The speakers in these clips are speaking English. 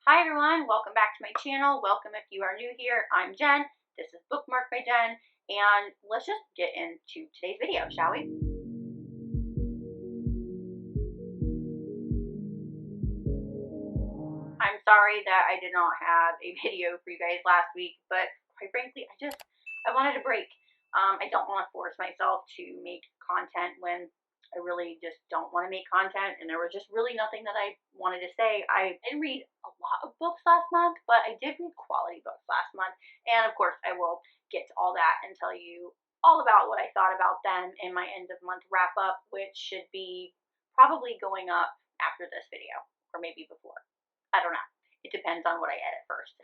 Hi everyone, welcome back to my channel. Welcome if you are new here. I'm Jen. This is Bookmarked by Jen, and let's just get into today's video, shall we? I'm sorry that I did not have a video for you guys last week, but quite frankly, I wanted a break. I don't want to force myself to make content when I really just don't want to make content, and there was just really nothing that I wanted to say. I didn't read a lot of books last month, but I did read quality books last month, and of course I will get to all that and tell you all about what I thought about them in my end of month wrap up, which should be probably going up after this video, or maybe before. I don't know. It depends on what I edit first.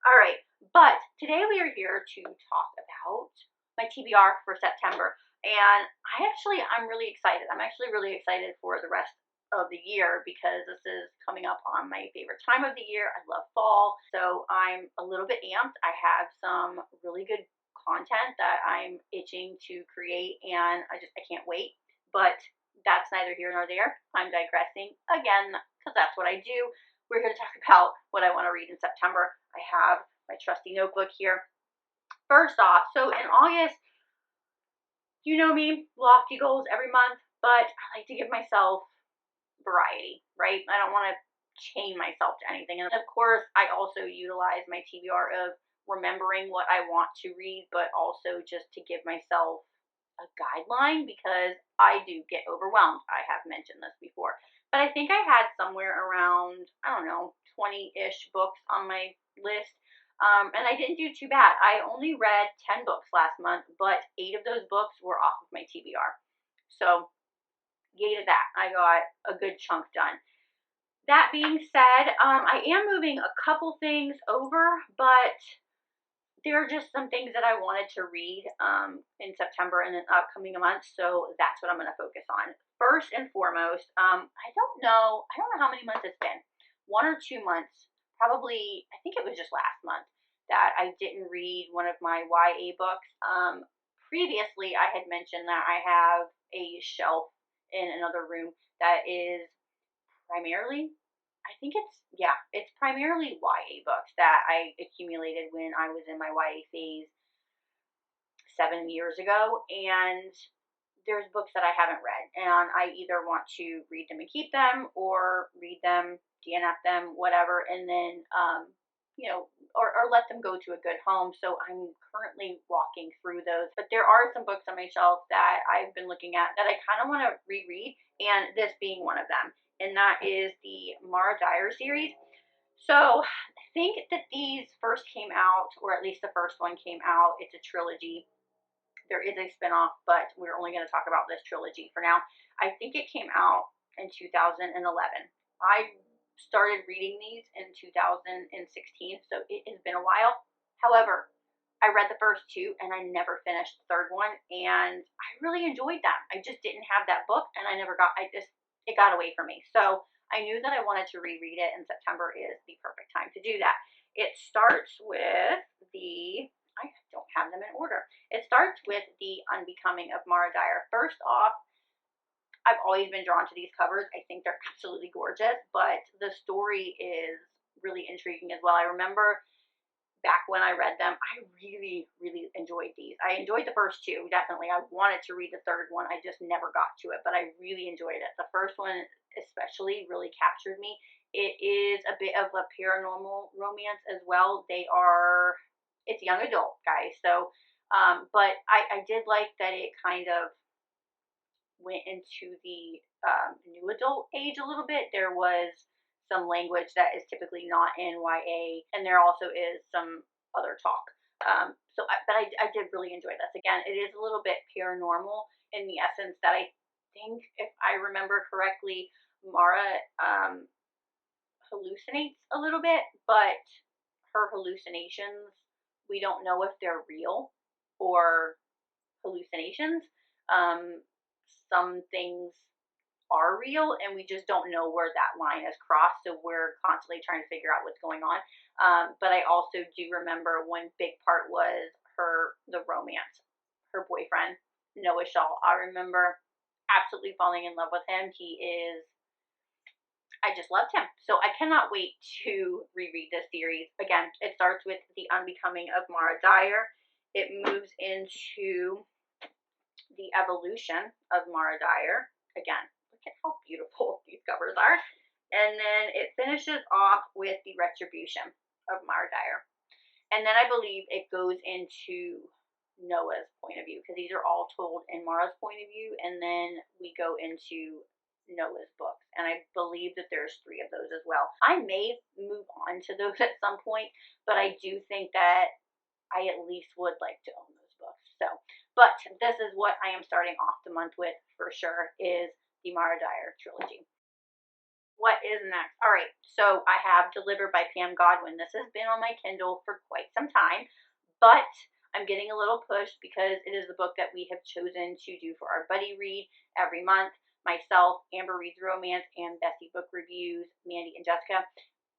All right, but today we are here to talk about my TBR for September. And I'm really excited. I'm actually really excited for the rest of the year because this is coming up on my favorite time of the year. I love fall, so I'm a little bit amped. I have some really good content that I'm itching to create, and I can't wait. But that's neither here nor there. I'm digressing again because that's what I do. We're here to talk about what I want to read in September. I have my trusty notebook here. First off, so in August, you know me, lofty goals every month, but I like to give myself variety, right? I don't want to chain myself to anything. And of course, I also utilize my TBR of remembering what I want to read, but also just to give myself a guideline because I do get overwhelmed. I have mentioned this before. But I think I had somewhere around, I don't know, 20-ish books on my list. And I didn't do too bad. I only read 10 books last month, but 8 of those books were off of my TBR. So, yay to that. I got a good chunk done. That being said, I am moving a couple things over, but there are just some things that I wanted to read in September and in upcoming months, so that's what I'm going to focus on. First and foremost, I don't know how many months it's been. 1 or 2 months, probably, I think it was just last month, that I didn't read one of my YA books. Previously, I had mentioned that I have a shelf in another room that is primarily, it's primarily YA books that I accumulated when I was in my YA phase 7 years ago, and there's books that I haven't read, and I either want to read them and keep them, or read them, DNF them, whatever, and then or let them go to a good home. So I'm currently walking through those. But there are some books on my shelf that I've been looking at that I kind of want to reread, and this being one of them. And that is the Dyer series. So I think that these first came out, or at least the first one came out. It's a trilogy. There is a spinoff, but we're only going to talk about this trilogy for now. I think it came out in 2011. I started reading these in 2016, so it has been a while. However, I read the first 2 and I never finished the third one, and I really enjoyed them. I just didn't have that book, and it got away from me. So I knew that I wanted to reread it, and September is the perfect time to do that. It starts with I don't have them in order. It starts with The Unbecoming of Mara Dyer. First off, I've always been drawn to these covers. I think they're absolutely gorgeous, but the story is really intriguing as well. I remember back when I read them, I really, really enjoyed these. I enjoyed the first 2, definitely. I wanted to read the third one. I just never got to it, but I really enjoyed it. The first one especially really captured me. It is a bit of a paranormal romance as well. It's young adult, guys. So, but I did like that it kind of went into the new adult age a little bit. There was some language that is typically not in YA, and there also is some other talk. But I did really enjoy this. Again, it is a little bit paranormal in the essence that I think, if I remember correctly, Mara hallucinates a little bit, but her hallucinations, we don't know if they're real or hallucinations. Some things are real, and we just don't know where that line is crossed, so we're constantly trying to figure out what's going on. But I also do remember one big part was the romance. Her boyfriend, Noah Shaw. I remember absolutely falling in love with him. He is I just loved him. So I cannot wait to reread this series. Again, it starts with the unbecoming of Mara Dyer. It moves into the evolution of Mara Dyer. Again, look at how beautiful these covers are. And then it finishes off with the retribution of Mara Dyer. And then I believe it goes into Noah's point of view, because these are all told in Mara's point of view, and then we go into Noah's books. And I believe that there's 3 of those as well. I may move on to those at some point, but I do think that I at least would like to own those books. So, but this is what I am starting off the month with for sure, is the Mara Dyer trilogy. What is next? All right, so I have Delivered by Pam Godwin. This has been on my Kindle for quite some time, but I'm getting a little pushed because it is the book that we have chosen to do for our buddy read every month. Myself, Amber Reads Romance, and Bessie Book Reviews, Mandy and Jessica,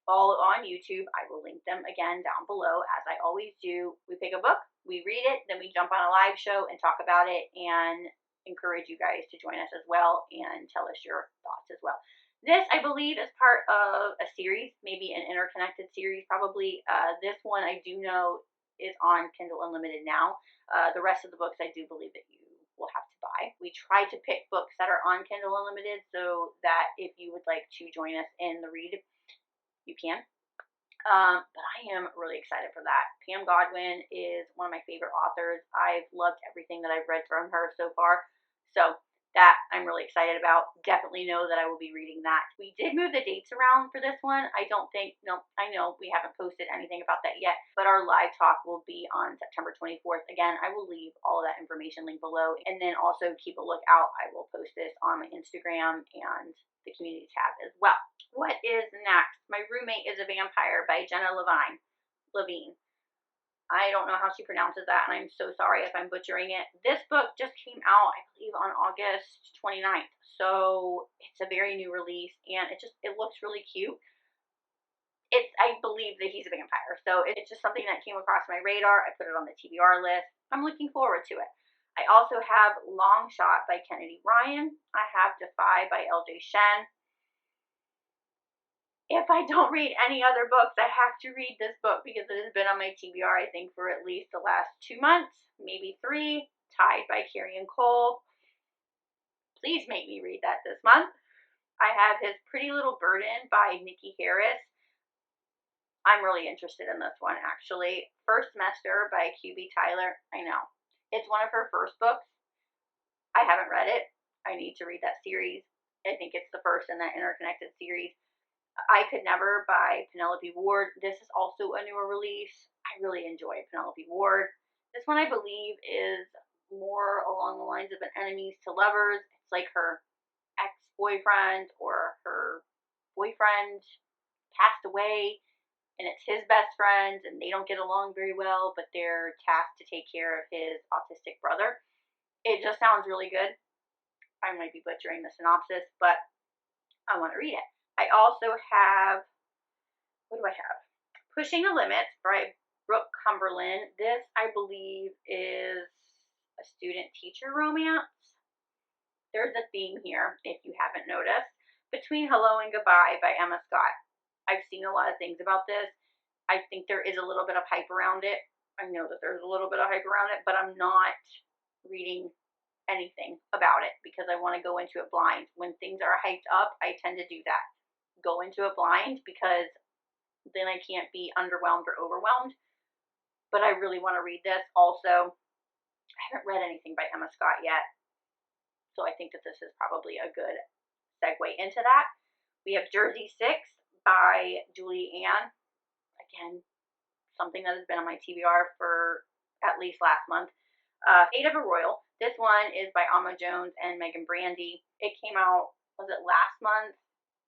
all on YouTube. I will link them again down below, as I always do. We pick a book, we read it, then we jump on a live show and talk about it, and encourage you guys to join us as well and tell us your thoughts as well. This, I believe, is part of a series, maybe an interconnected series, probably. This one I do know is on Kindle Unlimited now. The rest of the books I do believe that you will have to buy. We try to pick books that are on Kindle Unlimited so that if you would like to join us in the read, you can. But I am really excited for that. Pam Godwin is one of my favorite authors. I've loved everything that I've read from her so far. So that I'm really excited about. Definitely know that I will be reading that. We did move the dates around for this one. I know we haven't posted anything about that yet, but our live talk will be on September 24th. Again, I will leave all of that information linked below, and then also keep a lookout. I will post this on my Instagram and the community tab as well. What is next? My Roommate is a Vampire by Jenna Levine. I don't know how she pronounces that, and I'm so sorry if I'm butchering it. This book just came out, I believe, on August 29th, so it's a very new release, and it looks really cute. I believe that he's a vampire, so it's just something that came across my radar. I put it on the TBR list. I'm looking forward to it. I also have Longshot by Kennedy Ryan. I have Defy by LJ Shen. If I don't read any other books, I have to read this book because it has been on my TBR, I think, for at least the last 2 months, maybe 3. Tied by Carrie Cole. Please make me read that this month. I have His Pretty Little Burden by Nikki Harris. I'm really interested in this one, actually. First Semester by QB Tyler. I know. It's one of her first books. I haven't read it. I need to read that series. I think it's the first in that interconnected series. I Could Never by Penelope Ward. This is also a newer release. I really enjoy Penelope Ward. This one, I believe, is more along the lines of an enemies to lovers. It's like her ex-boyfriend or her boyfriend passed away, and it's his best friend, and they don't get along very well, but they're tasked to take care of his autistic brother. It just sounds really good. I might be butchering the synopsis, but I want to read it. I also have, what do I have? Pushing the Limits by Brooke Cumberland. This, I believe, is a student-teacher romance. There's a theme here, if you haven't noticed. Between Hello and Goodbye by Emma Scott. I've seen a lot of things about this. I think there is a little bit of hype around it. I know that there's a little bit of hype around it, but I'm not reading anything about it because I want to go into it blind. When things are hyped up, I tend to do that. Go into it blind because then I can't be underwhelmed or overwhelmed. But I really want to read this. Also, I haven't read anything by Emma Scott yet, so I think that this is probably a good segue into that. We have Jersey 6 by Julie Ann. Again, something that has been on my TBR for at least last month. Fate of a Royal. This one is by Alma Jones and Megan Brandy. It came out, was it last month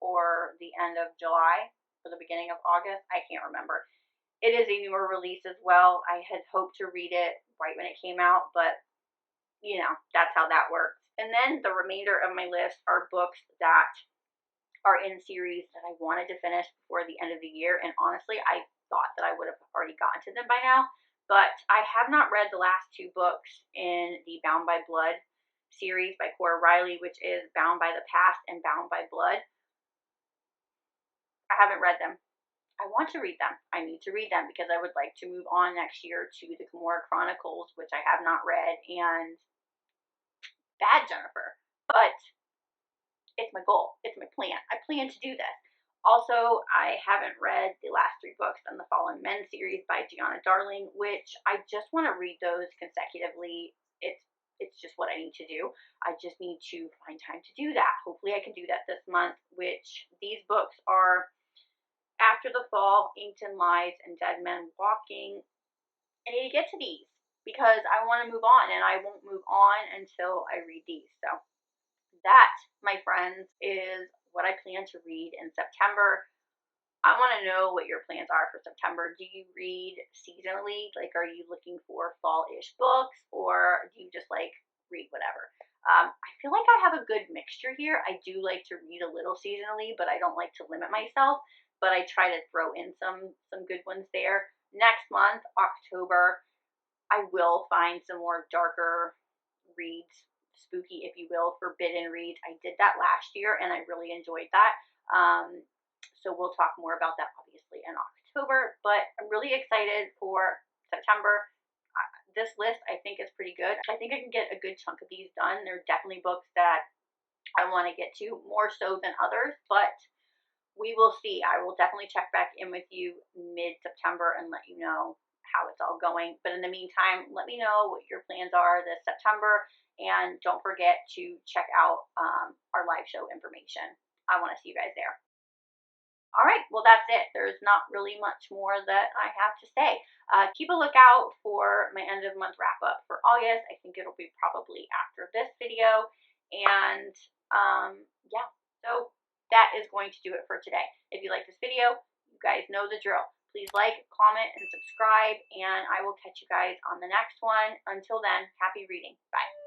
or the end of July or the beginning of August? I can't remember. It is a newer release as well. I had hoped to read it right when it came out, but you know, that's how that works. And then the remainder of my list are books that are in series that I wanted to finish before the end of the year. And honestly, I thought that I would have already gotten to them by now. But I have not read the last 2 books in the Bound by Blood series by Cora Riley, which is Bound by the Past and Bound by Blood. I haven't read them. I want to read them. I need to read them because I would like to move on next year to the Gamora Chronicles, which I have not read, and Bad Jennifer. But it's my goal. It's my plan. I plan to do this. Also, I haven't read the last 3 books in the Fallen Men series by Gianna Darling, which I just want to read those consecutively. It's just what I need to do. I just need to find time to do that. Hopefully I can do that this month, which these books are After the Fall, Inked in Lies, and Dead Men Walking. I need to get to these because I want to move on, and I won't move on until I read these. So that, my friends, is what I plan to read in September. I want to know what your plans are for September. Do you read seasonally? Like, are you looking for fall-ish books, or do you just, like, read whatever? I feel like I have a good mixture here. I do like to read a little seasonally, but I don't like to limit myself. But I try to throw in some good ones there. Next month, October, I will find some more darker reads, spooky, if you will, forbidden reads. I did that last year, and I really enjoyed that. So we'll talk more about that, obviously, in October. But I'm really excited for September. This list, I think, is pretty good. I think I can get a good chunk of these done. There are definitely books that I want to get to, more so than others, but we will see. I will definitely check back in with you mid-September and let you know how it's all going. But in the meantime, let me know what your plans are this September, and don't forget to check out our live show information. I want to see you guys there. All right, well, that's it. There's not really much more that I have to say. Keep a lookout for my end of month wrap up for August. I think it'll be probably after this video. And yeah, so that is going to do it for today. If you like this video, you guys know the drill. Please like, comment, and subscribe, and I will catch you guys on the next one. Until then, happy reading. Bye.